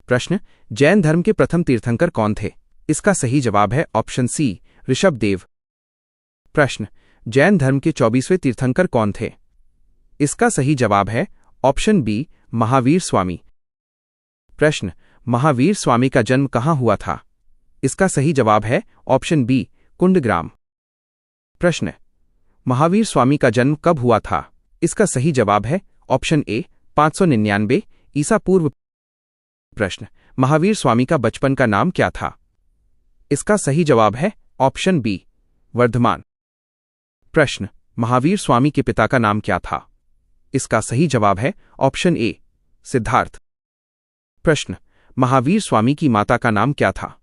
प्रश्न, जैन धर्म के प्रथम तीर्थंकर कौन थे? इसका सही जवाब है ऑप्शन सी, ऋषभदेव। प्रश्न, जैन धर्म के 24वें तीर्थंकर कौन थे? इसका सही जवाब है ऑप्शन बी, महावीर स्वामी। प्रश्न, महावीर स्वामी का जन्म कहाँ हुआ था? इसका सही जवाब है ऑप्शन बी, कुंडग्राम। प्रश्न, महावीर स्वामी का जन्म कब हुआ था? इसका सही जवाब है ऑप्शन ए, 599 ईसा पूर्व। प्रश्न, महावीर स्वामी का बचपन का नाम क्या था? इसका सही जवाब है ऑप्शन बी, वर्धमान। प्रश्न, महावीर स्वामी के पिता का नाम क्या था? इसका सही जवाब है ऑप्शन ए, सिद्धार्थ। प्रश्न, महावीर स्वामी की माता का नाम क्या था?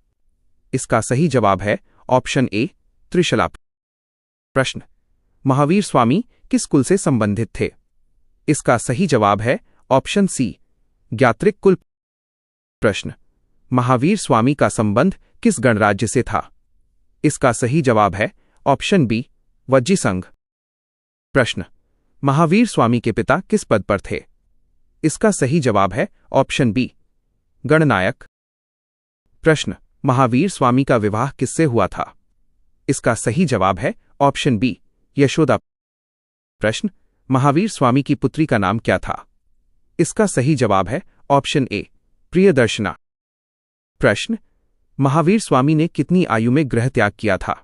इसका सही जवाब है ऑप्शन ए, त्रिशला। प्रश्न, महावीर स्वामी किस कुल से संबंधित थे? इसका सही जवाब है ऑप्शन सी, ज्ञात्रिक कुल। प्रश्न, महावीर स्वामी का संबंध किस गणराज्य से था? इसका सही जवाब है ऑप्शन बी, वज्जी संघ। प्रश्न, महावीर स्वामी के पिता किस पद पर थे? इसका सही जवाब है ऑप्शन बी, गणनायक। प्रश्न, महावीर स्वामी का विवाह किससे हुआ था? इसका सही जवाब है ऑप्शन बी, यशोदा। प्रश्न, महावीर स्वामी की पुत्री का नाम क्या था? इसका सही जवाब है ऑप्शन ए, प्रियदर्शना। प्रश्न, महावीर स्वामी ने कितनी आयु में गृह त्याग किया था?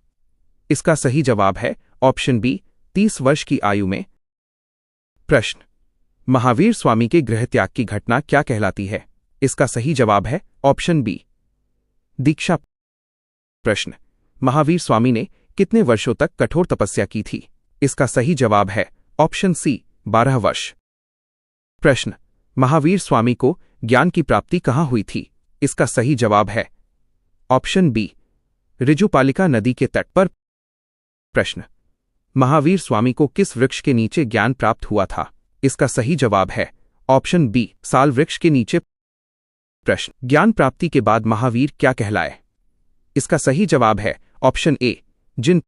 इसका सही जवाब है ऑप्शन बी, 30 वर्ष की आयु में। प्रश्न, महावीर स्वामी के गृह त्याग की घटना क्या कहलाती है? इसका सही जवाब है ऑप्शन बी, दीक्षा। प्रश्न, महावीर स्वामी ने कितने वर्षों तक कठोर तपस्या की थी? इसका सही जवाब है ऑप्शन सी, 12 वर्ष। प्रश्न, महावीर स्वामी को ज्ञान की प्राप्ति कहाँ हुई थी? इसका सही जवाब है ऑप्शन बी, ऋजुपालिका नदी के तट पर। प्रश्न, महावीर स्वामी को किस वृक्ष के नीचे ज्ञान प्राप्त हुआ था? इसका सही जवाब है ऑप्शन बी, साल वृक्ष के नीचे। प्रश्न, ज्ञान प्राप्ति के बाद महावीर क्या कहलाए? इसका सही जवाब है ऑप्शन ए, जिन।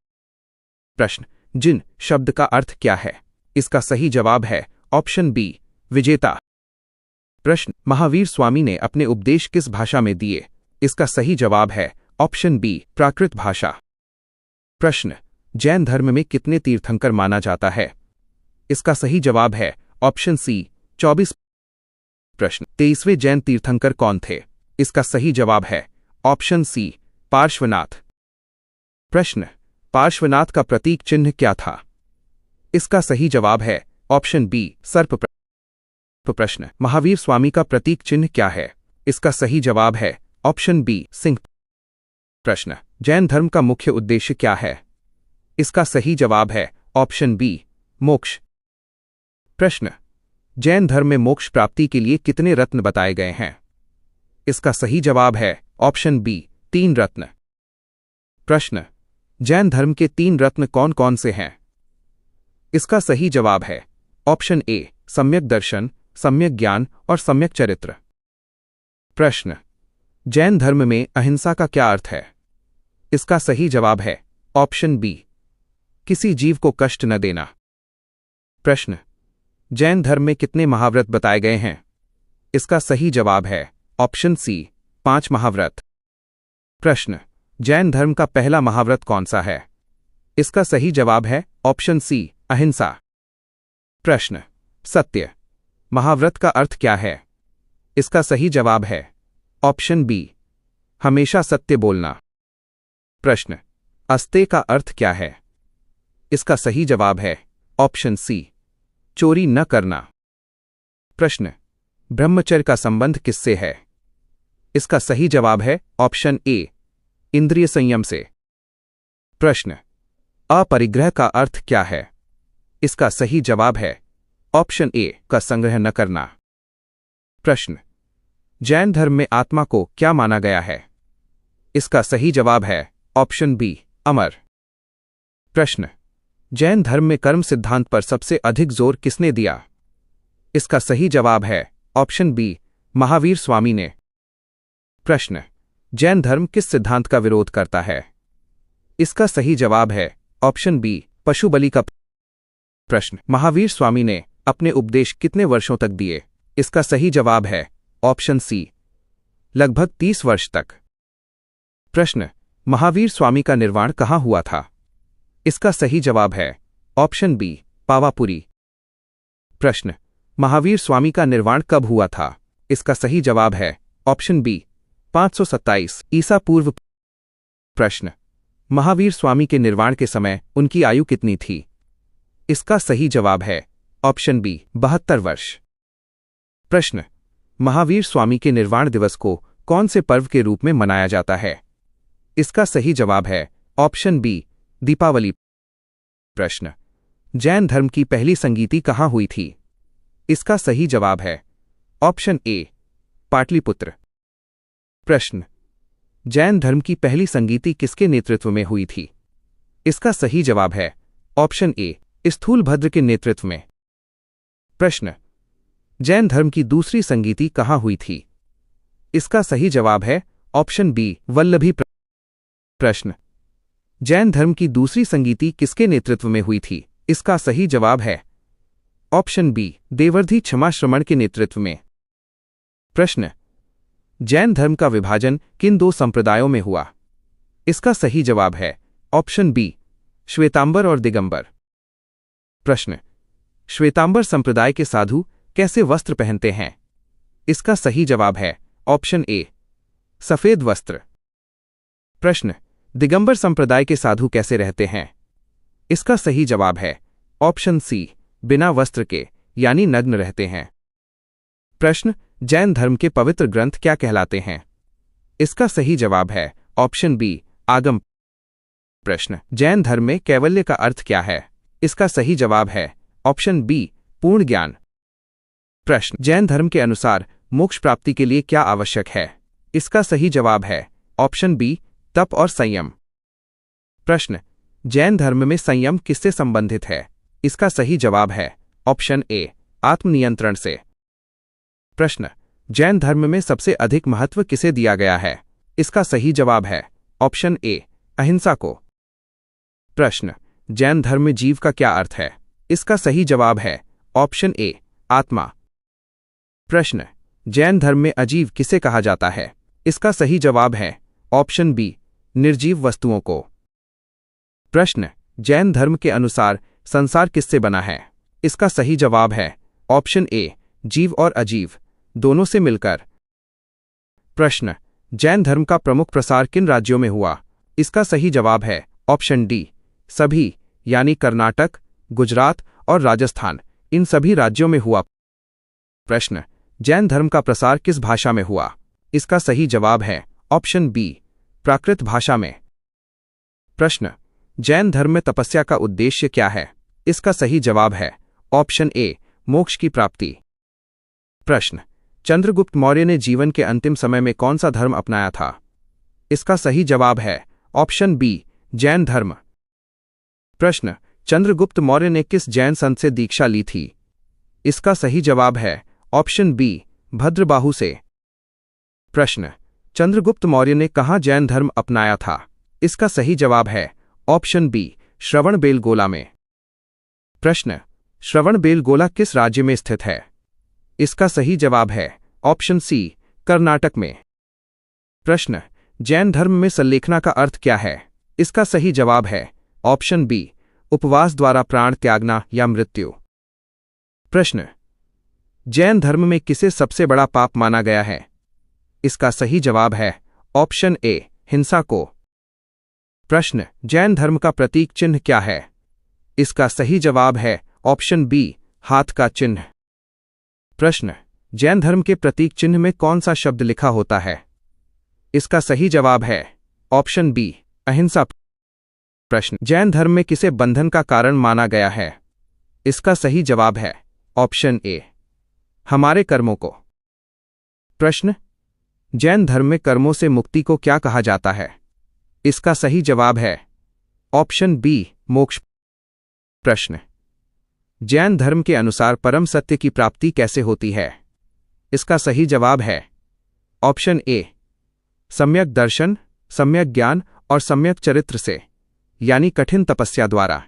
प्रश्न, जिन शब्द का अर्थ क्या है? इसका सही जवाब है ऑप्शन बी, विजेता। प्रश्न, महावीर स्वामी ने अपने उपदेश किस भाषा में दिए? इसका सही जवाब है ऑप्शन बी, प्राकृत भाषा। प्रश्न, जैन धर्म में कितने तीर्थंकर माना जाता है? इसका सही जवाब है ऑप्शन सी, 24। प्रश्न, 23वें जैन तीर्थंकर कौन थे? इसका सही जवाब है ऑप्शन सी, पार्श्वनाथ। प्रश्न, पार्श्वनाथ का प्रतीक चिन्ह क्या था? इसका सही जवाब है ऑप्शन बी, सर्प। प्रश्न, महावीर स्वामी का प्रतीक चिन्ह क्या है? इसका सही जवाब है ऑप्शन बी, सिंह। प्रश्न, जैन धर्म का मुख्य उद्देश्य क्या है? इसका सही जवाब है ऑप्शन बी, मोक्ष। प्रश्न, जैन धर्म में मोक्ष प्राप्ति के लिए कितने रत्न बताए गए हैं? इसका सही जवाब है ऑप्शन बी, 3 रत्न। प्रश्न, जैन धर्म के 3 रत्न कौन कौन से हैं? इसका सही जवाब है ऑप्शन ए, सम्यक दर्शन, सम्यक ज्ञान और सम्यक चरित्र। प्रश्न, जैन धर्म में अहिंसा का क्या अर्थ है? इसका सही जवाब है ऑप्शन बी, किसी जीव को कष्ट न देना। प्रश्न, जैन धर्म में कितने महाव्रत बताए गए हैं? इसका सही जवाब है ऑप्शन सी, 5 महाव्रत। प्रश्न, जैन धर्म का पहला महाव्रत कौन सा है? इसका सही जवाब है ऑप्शन सी, अहिंसा। प्रश्न, सत्य महाव्रत का अर्थ क्या है? इसका सही जवाब है ऑप्शन बी, हमेशा सत्य बोलना। प्रश्न, अस्तेय का अर्थ क्या है? इसका सही जवाब है ऑप्शन सी, चोरी न करना। प्रश्न, ब्रह्मचर्य का संबंध किससे है? इसका सही जवाब है ऑप्शन ए, इंद्रिय संयम से। प्रश्न, अपरिग्रह का अर्थ क्या है? इसका सही जवाब है ऑप्शन ए, का संग्रह न करना। प्रश्न, जैन धर्म में आत्मा को क्या माना गया है? इसका सही जवाब है ऑप्शन बी, अमर। प्रश्न, जैन धर्म में कर्म सिद्धांत पर सबसे अधिक जोर किसने दिया? इसका सही जवाब है ऑप्शन बी, महावीर स्वामी ने। प्रश्न, जैन धर्म किस सिद्धांत का विरोध करता है? इसका सही जवाब है ऑप्शन बी, पशु बलि का। प्रश्न, महावीर स्वामी ने अपने उपदेश कितने वर्षों तक दिए? इसका सही जवाब है ऑप्शन सी, लगभग 30 वर्ष तक। प्रश्न, महावीर स्वामी का निर्वाण कहाँ हुआ था? इसका सही जवाब है ऑप्शन बी, पावापुरी। प्रश्न, महावीर स्वामी का निर्वाण कब हुआ था? इसका सही जवाब है ऑप्शन बी, 527 ईसा पूर्व। प्रश्न, महावीर स्वामी के निर्वाण के समय उनकी आयु कितनी थी? इसका सही जवाब है ऑप्शन बी, 72 वर्ष। प्रश्न, महावीर स्वामी के निर्वाण दिवस को कौन से पर्व के रूप में मनाया जाता है? इसका सही जवाब है ऑप्शन बी, दीपावली। प्रश्न, जैन धर्म की पहली संगीति कहाँ हुई थी? इसका सही जवाब है ऑप्शन ए, पाटलिपुत्र। प्रश्न, जैन धर्म की पहली संगीति किसके नेतृत्व में हुई थी? इसका सही जवाब है ऑप्शन ए, स्थूलभद्र के नेतृत्व में। प्रश्न, जैन धर्म की दूसरी संगीति कहाँ हुई थी? इसका सही जवाब है ऑप्शन बी, वल्लभी। प्रश्न, जैन धर्म की दूसरी संगीति किसके नेतृत्व में हुई थी? इसका सही जवाब है ऑप्शन बी, देवर्धि क्षमाश्रमण के नेतृत्व में। प्रश्न, जैन धर्म का विभाजन किन दो संप्रदायों में हुआ? इसका सही जवाब है ऑप्शन बी, श्वेतांबर और दिगंबर। प्रश्न, श्वेतांबर संप्रदाय के साधु कैसे वस्त्र पहनते हैं? इसका सही जवाब है ऑप्शन ए, सफेद वस्त्र। प्रश्न, दिगंबर संप्रदाय के साधु कैसे रहते हैं? इसका सही जवाब है ऑप्शन सी, बिना वस्त्र के यानी नग्न रहते हैं। प्रश्न, जैन धर्म के पवित्र ग्रंथ क्या कहलाते हैं? इसका सही जवाब है ऑप्शन बी, आगम। प्रश्न, जैन धर्म में कैवल्य का अर्थ क्या है? इसका सही जवाब है ऑप्शन बी, पूर्ण ज्ञान। प्रश्न, जैन धर्म के अनुसार मोक्ष प्राप्ति के लिए क्या आवश्यक है? इसका सही जवाब है ऑप्शन बी, तप और संयम। प्रश्न, जैन धर्म में संयम किससे संबंधित है? इसका सही जवाब है ऑप्शन ए, आत्मनियंत्रण से। प्रश्न, जैन धर्म में सबसे अधिक महत्व किसे दिया गया है? इसका सही जवाब है ऑप्शन ए, अहिंसा को। प्रश्न, जैन धर्म में जीव का क्या अर्थ है? इसका सही जवाब है ऑप्शन ए, आत्मा। प्रश्न, जैन धर्म में अजीव किसे कहा जाता है? इसका सही जवाब है ऑप्शन बी, निर्जीव वस्तुओं को। प्रश्न, जैन धर्म के अनुसार संसार किससे बना है? इसका सही जवाब है ऑप्शन ए, जीव और अजीव दोनों से मिलकर। प्रश्न, जैन धर्म का प्रमुख प्रसार किन राज्यों में हुआ? इसका सही जवाब है ऑप्शन डी, सभी यानी कर्नाटक, गुजरात और राजस्थान, इन सभी राज्यों में हुआ। प्रश्न, जैन धर्म का प्रसार किस भाषा में हुआ? इसका सही जवाब है ऑप्शन बी, प्राकृत भाषा में। प्रश्न, जैन धर्म में तपस्या का उद्देश्य क्या है? इसका सही जवाब है ऑप्शन ए, मोक्ष की प्राप्ति। प्रश्न, चंद्रगुप्त मौर्य ने जीवन के अंतिम समय में कौन सा धर्म अपनाया था? इसका सही जवाब है ऑप्शन बी, जैन धर्म। प्रश्न, चंद्रगुप्त मौर्य ने किस जैन संत से दीक्षा ली थी? इसका सही जवाब है ऑप्शन बी, भद्रबाहु से। प्रश्न, चंद्रगुप्त मौर्य ने कहाँ जैन धर्म अपनाया था? इसका सही जवाब है ऑप्शन बी, श्रवणबेलगोला में। प्रश्न, श्रवणबेलगोला किस राज्य में स्थित है? इसका सही जवाब है ऑप्शन सी, कर्नाटक में। प्रश्न, जैन धर्म में सल्लेखना का अर्थ क्या है? इसका सही जवाब है ऑप्शन बी, उपवास द्वारा प्राण त्यागना या मृत्यु। प्रश्न, जैन धर्म में किसे सबसे बड़ा पाप माना गया है? इसका सही जवाब है ऑप्शन ए, हिंसा को। प्रश्न, जैन धर्म का प्रतीक चिन्ह क्या है? इसका सही जवाब है ऑप्शन बी, हाथ का चिन्ह। प्रश्न, जैन धर्म के प्रतीक चिन्ह में कौन सा शब्द लिखा होता है? इसका सही जवाब है ऑप्शन बी, अहिंसा। प्रश्न, जैन धर्म में किसे बंधन का कारण माना गया है? इसका सही जवाब है ऑप्शन ए, हमारे कर्मों को। प्रश्न, जैन धर्म में कर्मों से मुक्ति को क्या कहा जाता है? इसका सही जवाब है ऑप्शन बी, मोक्ष। प्रश्न, जैन धर्म के अनुसार परम सत्य की प्राप्ति कैसे होती है? इसका सही जवाब है ऑप्शन ए, सम्यक दर्शन, सम्यक ज्ञान और सम्यक चरित्र से, यानी कठिन तपस्या द्वारा।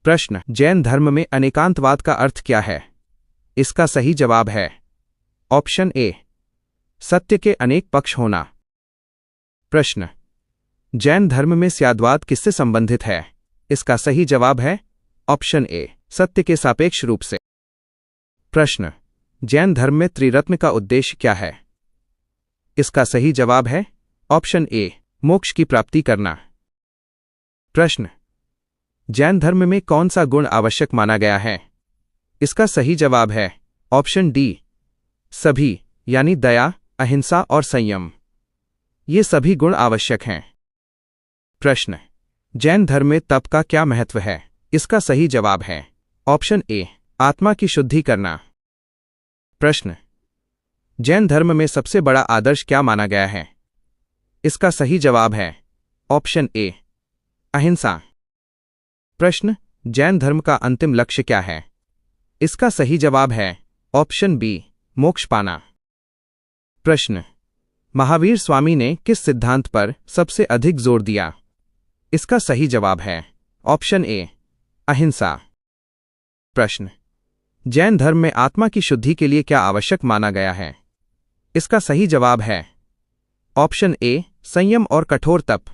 प्रश्न, जैन धर्म में अनेकांतवाद का अर्थ क्या है? इसका सही जवाब है ऑप्शन ए, सत्य के अनेक पक्ष होना। प्रश्न, जैन धर्म में स्याद्वाद किससे संबंधित है? इसका सही जवाब है ऑप्शन ए, सत्य के सापेक्ष रूप से। प्रश्न, जैन धर्म में त्रिरत्न का उद्देश्य क्या है? इसका सही जवाब है ऑप्शन ए, मोक्ष की प्राप्ति करना। प्रश्न, जैन धर्म में कौन सा गुण आवश्यक माना गया है? इसका सही जवाब है ऑप्शन डी, सभी, यानी दया, अहिंसा और संयम। ये सभी गुण आवश्यक हैं। प्रश्न, जैन धर्म में तप का क्या महत्व है? इसका सही जवाब है ऑप्शन ए, आत्मा की शुद्धि करना। प्रश्न, जैन धर्म में सबसे बड़ा आदर्श क्या माना गया है? इसका सही जवाब है ऑप्शन ए, अहिंसा। प्रश्न, जैन धर्म का अंतिम लक्ष्य क्या है? इसका सही जवाब है ऑप्शन बी, मोक्ष पाना। प्रश्न, महावीर स्वामी ने किस सिद्धांत पर सबसे अधिक जोर दिया? इसका सही जवाब है ऑप्शन ए, अहिंसा। प्रश्न, जैन धर्म में आत्मा की शुद्धि के लिए क्या आवश्यक माना गया है? इसका सही जवाब है ऑप्शन ए, संयम और कठोर तप।